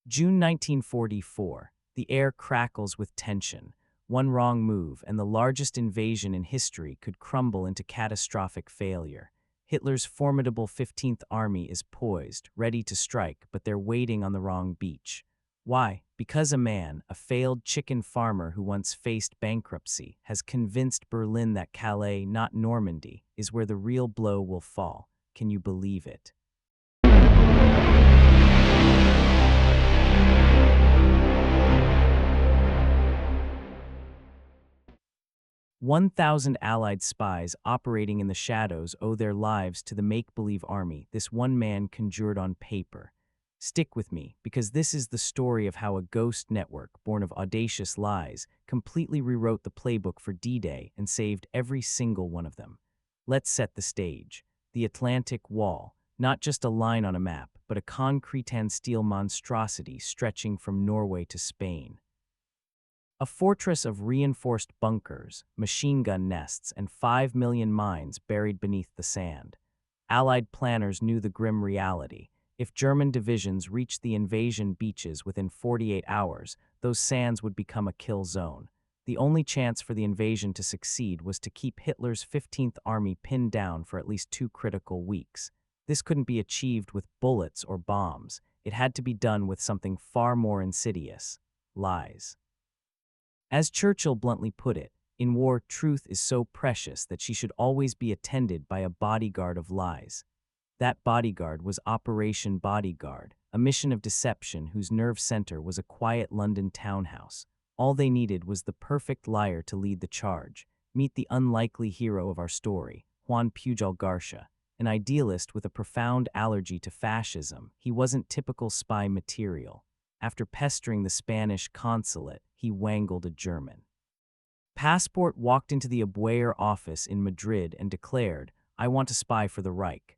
June 1944. The air crackles with tension. One wrong move, and the largest invasion in history could crumble into catastrophic failure. Hitler's formidable 15th Army is poised, ready to strike, but they're waiting on the wrong beach. Why? Because a man, a failed chicken farmer who once faced bankruptcy, has convinced Berlin that Calais, not Normandy, is where the real blow will fall. Can you believe it? 1,000 Allied spies operating in the shadows owe their lives to the make-believe army this one man conjured on paper. Stick with me, because this is the story of how a ghost network, born of audacious lies, completely rewrote the playbook for D-Day and saved every single one of them. Let's set the stage. The Atlantic Wall, not just a line on a map, but a concrete and steel monstrosity stretching from Norway to Spain. A fortress of reinforced bunkers, machine gun nests, and 5 million mines buried beneath the sand. Allied planners knew the grim reality. If German divisions reached the invasion beaches within 48 hours, those sands would become a kill zone. The only chance for the invasion to succeed was to keep Hitler's 15th Army pinned down for at least 2 critical weeks. This couldn't be achieved with bullets or bombs. It had to be done with something far more insidious: lies. As Churchill bluntly put it, in war, truth is so precious that she should always be attended by a bodyguard of lies. That bodyguard was Operation Bodyguard, a mission of deception whose nerve center was a quiet London townhouse. All they needed was the perfect liar to lead the charge. Meet the unlikely hero of our story, Juan Pujol Garcia. An idealist with a profound allergy to fascism, he wasn't typical spy material. After pestering the Spanish consulate, he wangled a German passport, walked into the WWII office in Madrid and declared, "I want to spy for the Reich."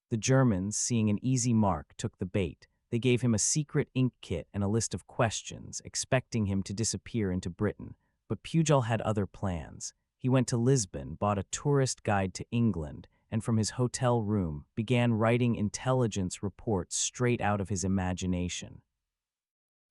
The Germans, seeing an easy mark, took the bait. They gave him a secret ink kit and a list of questions, expecting him to disappear into Britain. But Pujol had other plans. He went to Lisbon, bought a tourist guide to England, and from his hotel room began writing intelligence reports straight out of his imagination.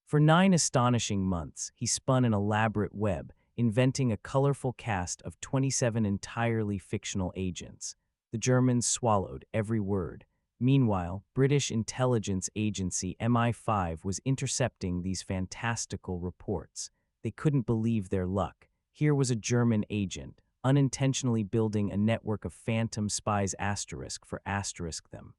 For 9 astonishing months, he spun an elaborate web, inventing a colorful cast of 27 entirely fictional agents. The Germans swallowed every word. Meanwhile, British intelligence agency MI5 was intercepting these fantastical reports. They couldn't believe their luck. Here was a German agent, unintentionally building a network of phantom spies for them.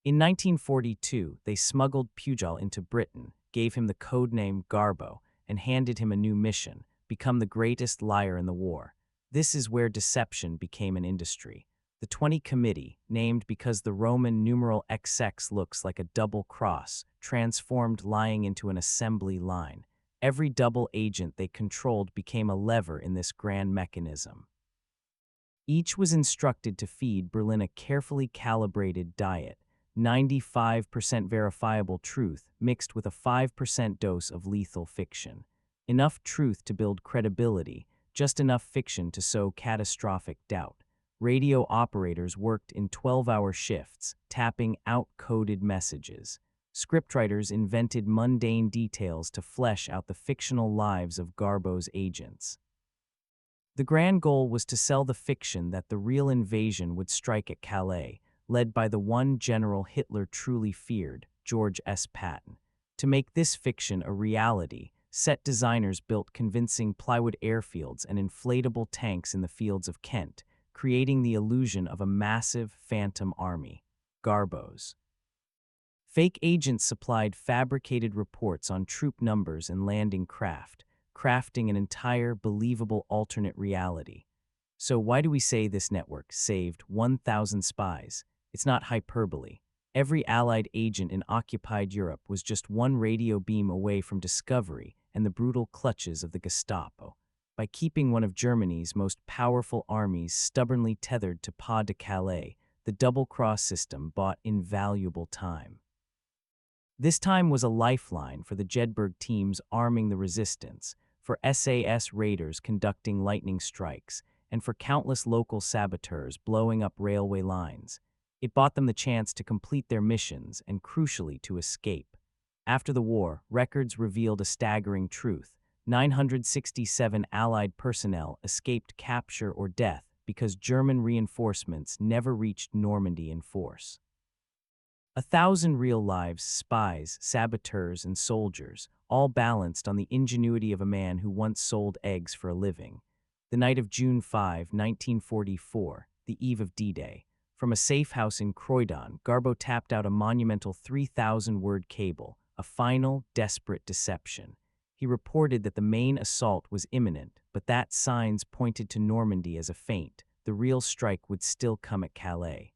In 1942, they smuggled Pujol into Britain, gave him the codename Garbo, and handed him a new mission: become the greatest liar in the war. This is where deception became an industry. The 20 Committee, named because the Roman numeral XX looks like a double cross, transformed lying into an assembly line. Every double agent they controlled became a lever in this grand mechanism. Each was instructed to feed Berlin a carefully calibrated diet: 95% verifiable truth mixed with a 5% dose of lethal fiction. Enough truth to build credibility, just enough fiction to sow catastrophic doubt. Radio operators worked in 12-hour shifts, tapping out coded messages. Scriptwriters invented mundane details to flesh out the fictional lives of Garbo's agents. The grand goal was to sell the fiction that the real invasion would strike at Calais, led by the one general Hitler truly feared, George S. Patton. To make this fiction a reality, set designers built convincing plywood airfields and inflatable tanks in the fields of Kent, creating the illusion of a massive phantom army, Garbos. Fake agents supplied fabricated reports on troop numbers and landing craft, crafting an entire believable alternate reality. So why do we say this network saved 1,000 spies? It's not hyperbole. Every Allied agent in occupied Europe was just one radio beam away from discovery and the brutal clutches of the Gestapo. By keeping one of Germany's most powerful armies stubbornly tethered to Pas de Calais, the double-cross system bought invaluable time. This time was a lifeline for the Jedburgh teams arming the resistance, for SAS raiders conducting lightning strikes, and for countless local saboteurs blowing up railway lines. It bought them the chance to complete their missions and, crucially, to escape. After the war, records revealed a staggering truth. 967 Allied personnel escaped capture or death because German reinforcements never reached Normandy in force. 1,000 real lives, spies, saboteurs, and soldiers, all balanced on the ingenuity of a man who once sold eggs for a living. The night of June 5, 1944, the eve of D-Day, from a safe house in Croydon, Garbo tapped out a monumental 3,000-word cable, a final, desperate deception. He reported that the main assault was imminent, but that signs pointed to Normandy as a feint. The real strike would still come at Calais.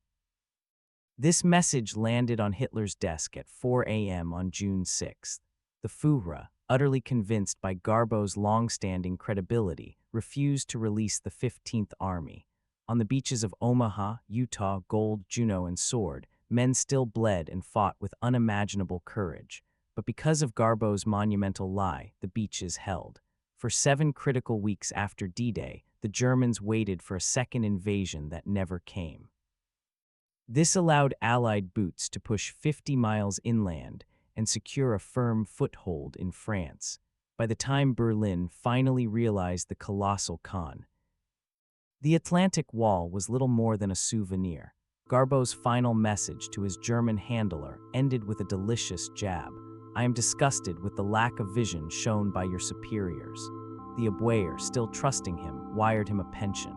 This message landed on Hitler's desk at 4 a.m. on June 6. The Führer, utterly convinced by Garbo's long-standing credibility, refused to release the 15th Army. On the beaches of Omaha, Utah, Gold, Juneau, and Sword, men still bled and fought with unimaginable courage. But because of Garbo's monumental lie, the beaches held. For 7 critical weeks after D-Day, the Germans waited for a second invasion that never came. This allowed Allied boots to push 50 miles inland and secure a firm foothold in France. By the time Berlin finally realized the colossal con, the Atlantic Wall was little more than a souvenir. Garbo's final message to his German handler ended with a delicious jab. "I am disgusted with the lack of vision shown by your superiors." The Abwehr, still trusting him, wired him a pension.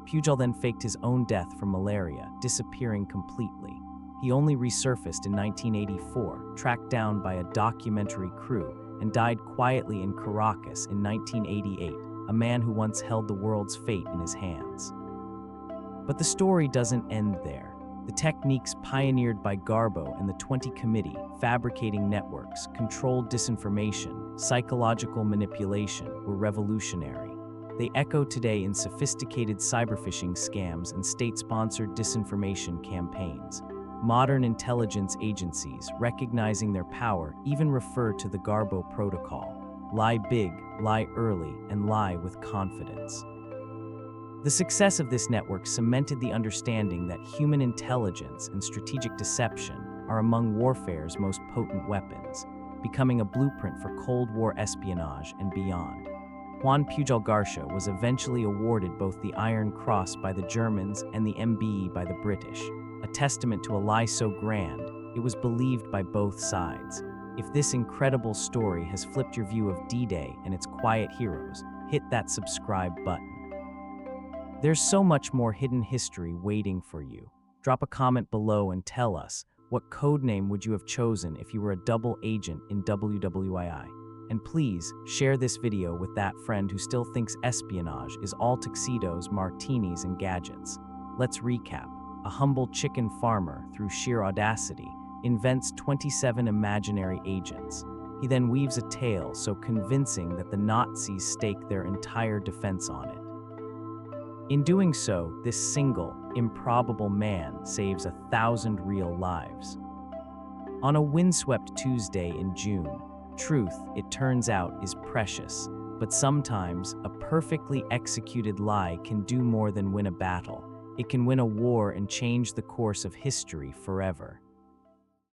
Pujol then faked his own death from malaria, disappearing completely. He only resurfaced in 1984, tracked down by a documentary crew, and died quietly in Caracas in 1988, a man who once held the world's fate in his hands. But the story doesn't end there. The techniques pioneered by Garbo and the 20 Committee, fabricating networks, controlled disinformation, psychological manipulation, were revolutionary. They echo today in sophisticated cyberphishing scams and state-sponsored disinformation campaigns. Modern intelligence agencies, recognizing their power, even refer to the Garbo protocol: lie big, lie early, and lie with confidence. The success of this network cemented the understanding that human intelligence and strategic deception are among warfare's most potent weapons, becoming a blueprint for Cold War espionage and beyond. Juan Pujol Garcia was eventually awarded both the Iron Cross by the Germans and the MBE by the British, a testament to a lie so grand, it was believed by both sides. If this incredible story has flipped your view of D-Day and its quiet heroes, hit that subscribe button. There's so much more hidden history waiting for you. Drop a comment below and tell us, what codename would you have chosen if you were a double agent in WWII? And please, share this video with that friend who still thinks espionage is all tuxedos, martinis, and gadgets. Let's recap. A humble chicken farmer, through sheer audacity, invents 27 imaginary agents. He then weaves a tale so convincing that the Nazis stake their entire defense on it. In doing so, this single, improbable man saves 1,000 real lives. On a windswept Tuesday in June, truth, it turns out, is precious, but sometimes a perfectly executed lie can do more than win a battle. It can win a war and change the course of history forever.